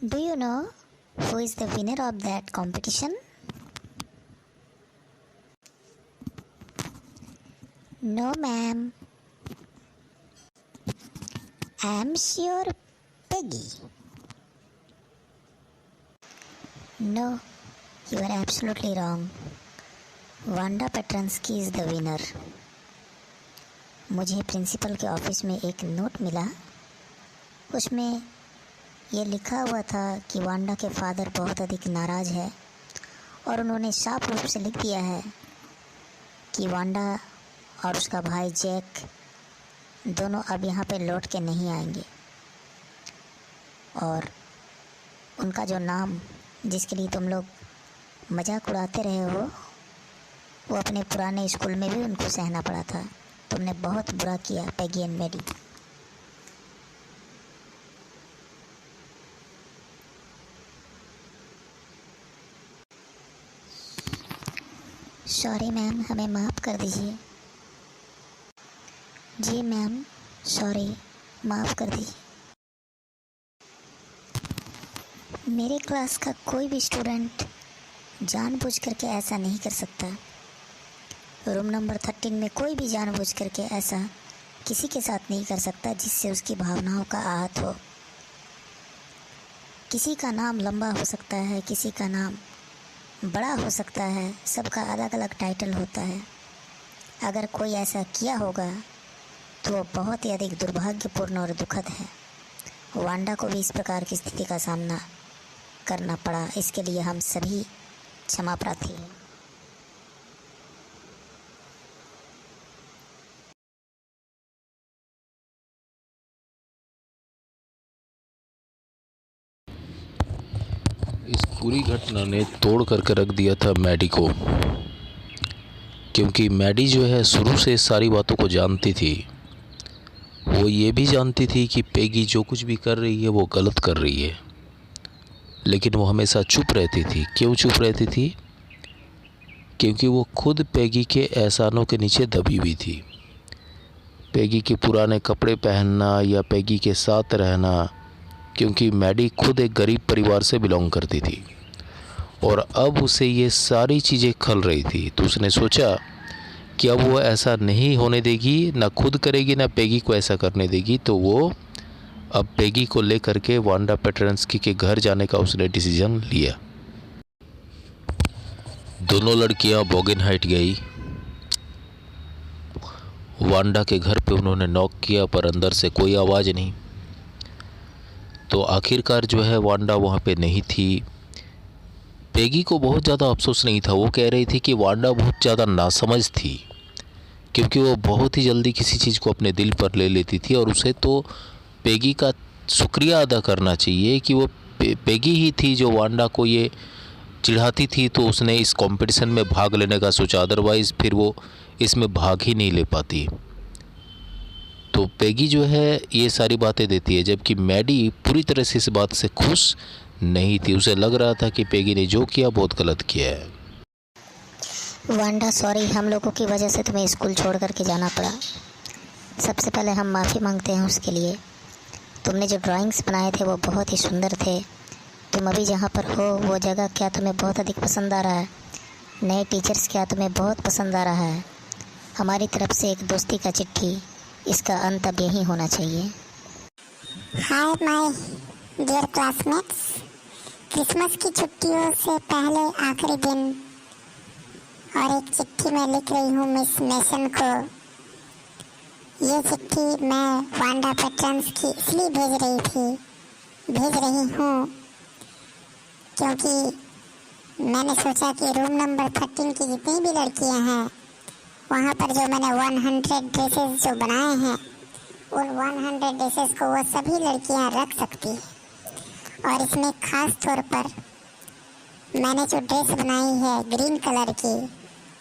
Do you know who is the winner of that competition? No, ma'am. I'm sure Peggy. No, you are absolutely wrong. Wanda Petranski is the winner. मुझे principal के office में एक note मिला। उसमें ये लिखा हुआ था कि वांडा के फादर बहुत अधिक नाराज़ है और उन्होंने साफ रूप से लिख दिया है कि वांडा और उसका भाई जैक दोनों अब यहाँ पे लौट के नहीं आएंगे और उनका जो नाम जिसके लिए तुम लोग मजाक उड़ाते रहे हो वो अपने पुराने स्कूल में भी उनको सहना पड़ा था। तुमने बहुत बुरा किया पैगी एंड मैडी। सॉरी मैम, हमें माफ़ कर दीजिए। जी मैम, सॉरी, माफ़ कर दीजिए। मेरे क्लास का कोई भी स्टूडेंट जानबूझ करके ऐसा नहीं कर सकता। रूम नंबर 13 में कोई भी जानबूझ करके ऐसा किसी के साथ नहीं कर सकता जिससे उसकी भावनाओं का आहत हो। किसी का नाम लंबा हो सकता है, किसी का नाम बड़ा हो सकता है, सबका अलग अलग टाइटल होता है। अगर कोई ऐसा किया होगा तो वो बहुत ही अधिक दुर्भाग्यपूर्ण और दुखद है। वांडा को भी इस प्रकार की स्थिति का सामना करना पड़ा, इसके लिए हम सभी क्षमा प्रार्थी हैं। इस पूरी घटना ने तोड़ करके रख दिया था मैडी को, क्योंकि मैडी जो है शुरू से सारी बातों को जानती थी। वो ये भी जानती थी कि पेगी जो कुछ भी कर रही है वो गलत कर रही है, लेकिन वो हमेशा चुप रहती थी। क्यों चुप रहती थी? क्योंकि वो खुद पेगी के एहसानों के नीचे दबी हुई थी। पेगी के पुराने कपड़े पहनना या पेगी के साथ रहना, क्योंकि मैडी खुद एक गरीब परिवार से बिलोंग करती थी और अब उसे ये सारी चीज़ें खल रही थी। तो उसने सोचा कि अब वो ऐसा नहीं होने देगी, ना खुद करेगी ना पेगी को ऐसा करने देगी। तो वो अब पेगी को लेकर के वांडा पेट्रांस्की के घर जाने का उसने डिसीजन लिया। दोनों लड़कियां बोगेनहाइट गई। वांडा के घर पे उन्होंने नॉक किया पर अंदर से कोई आवाज़ नहीं। तो आखिरकार जो है वांडा वहाँ पे नहीं थी। पेगी को बहुत ज़्यादा अफसोस नहीं था। वो कह रही थी कि वांडा बहुत ज़्यादा नासमझ थी, क्योंकि वो बहुत ही जल्दी किसी चीज़ को अपने दिल पर ले लेती थी और उसे तो पेगी का शुक्रिया अदा करना चाहिए कि वो पेगी ही थी जो वांडा को ये चिढ़ाती थी, तो उसने इस कंपटीशन में भाग लेने का सोचा। अदरवाइज़ फिर वो इसमें भाग ही नहीं ले पाती। तो पेगी जो है ये सारी बातें देती है, जबकि मैडी पूरी तरह से इस बात से खुश नहीं थी। उसे लग रहा था कि पेगी ने जो किया बहुत गलत किया है। वांडा सॉरी, हम लोगों की वजह से तुम्हें स्कूल छोड़ करके जाना पड़ा। सबसे पहले हम माफ़ी मांगते हैं उसके लिए। तुमने जो ड्राइंग्स बनाए थे वो बहुत ही सुंदर थे। तुम अभी जहाँ पर हो वो जगह क्या तुम्हें बहुत अधिक पसंद आ रहा है? नए टीचर्स क्या तुम्हें बहुत पसंद आ रहा है? हमारी तरफ से एक दोस्ती का चिट्ठी, इसका अंत अब यही होना चाहिए। Hi my dear classmates, Christmas की छुट्टियों से पहले आखिरी दिन और एक चिट्ठी मैं लिख रही हूँ मिस मेसन को। ये चिट्ठी मैं वांडा पेट्रांस्की इसलिए भेज रही हूँ क्योंकि मैंने सोचा कि रूम नंबर 13 की जितनी भी लड़कियाँ हैं वहाँ पर जो मैंने 100 ड्रेसेस जो बनाए हैं उन 100 ड्रेसेस को वो सभी लड़कियाँ रख सकती हैं। और इसमें ख़ास तौर पर मैंने जो ड्रेस बनाई है ग्रीन कलर की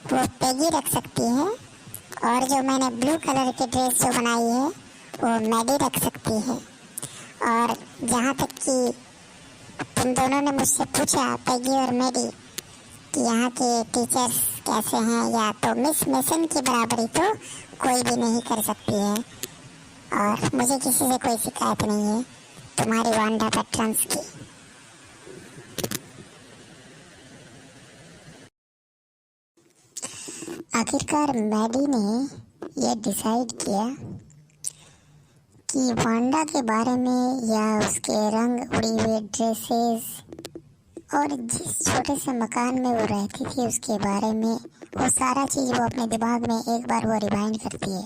वो पेगी रख सकती है, और जो मैंने ब्लू कलर की ड्रेस जो बनाई है वो मैडी रख सकती है। और जहाँ तक कि तुम दोनों ने मुझसे पूछा पेगी और मैडी कि यहाँ के टीचर्स कैसे हैं, या तो मिस मेसन की बराबरी तो कोई भी नहीं कर सकती है और मुझे किसी से कोई शिकायत नहीं है। तुम्हारी वांडा पेट्रांस्की। आखिरकार मैडी ने यह डिसाइड किया कि वांडा के बारे में या उसके रंग उड़ी हुए ड्रेसेस और जिस छोटे से मकान में वो रहती थी उसके बारे में वो सारा चीज़ वो अपने दिमाग में एक बार वो रिवाइंड करती है।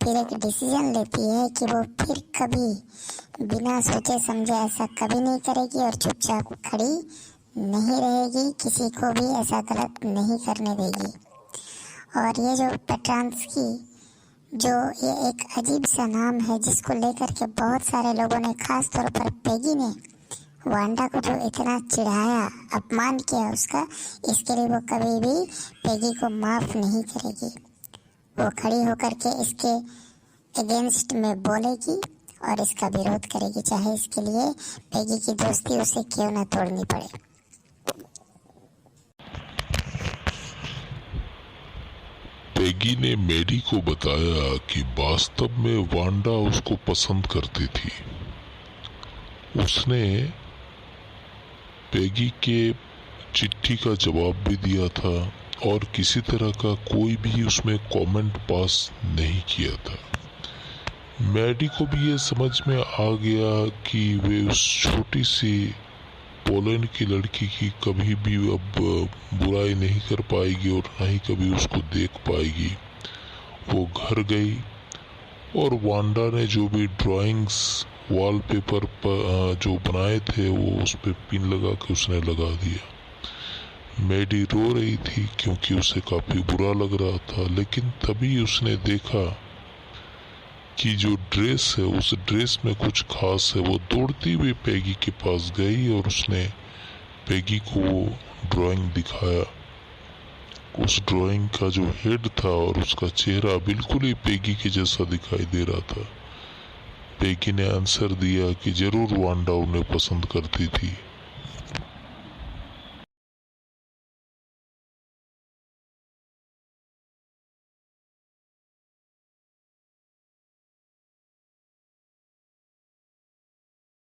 फिर एक डिसीजन लेती है कि वो फिर कभी बिना सोचे समझे ऐसा कभी नहीं करेगी और चुपचाप खड़ी नहीं रहेगी, किसी को भी ऐसा गलत नहीं करने देगी। और ये जो पेट्रांस्की, जो ये एक अजीब सा नाम है जिसको लेकर के बहुत सारे लोगों ने, खास तौर पर पेगी ने वांडा को जो इतना चिढ़ाया, अपमान किया उसका, इसके लिए वो कभी भी पेगी को माफ़ नहीं करेगी। वो खड़ी होकर के इसके अगेंस्ट में बोलेगी और इसका विरोध करेगी, चाहे इसके लिए पेगी की दोस्ती उसे क्यों ना तोड़नी पड़े। पेगी ने मैडी को बताया कि वास्तव में वांडा उसको पसंद करती थी। उसने पेगी के चिट्ठी का जवाब भी दिया था और किसी तरह का कोई भी उसमें कमेंट पास नहीं किया था। मैडी को भी ये समझ में आ गया कि वे उस छोटी सी पोलैंड की लड़की की कभी भी अब बुराई नहीं कर पाएगी और ना ही कभी उसको देख पाएगी। वो घर गई और वांडा ने जो भी ड्राइंग्स वॉलपेपर पर जो बनाए थे वो उस पर पिन लगा के उसने लगा दिया। मैडी रो रही थी क्योंकि उसे काफ़ी बुरा लग रहा था, लेकिन तभी उसने देखा कि जो ड्रेस है उस ड्रेस में कुछ खास है। वो दौड़ती हुई पेगी के पास गई और उसने पेगी को वो ड्राइंग दिखाया। उस ड्राइंग का जो हेड था और उसका चेहरा बिल्कुल ही पेगी के जैसा दिखाई दे रहा था। पेगी ने आंसर दिया कि जरूर वांडा उन्हें पसंद करती थी।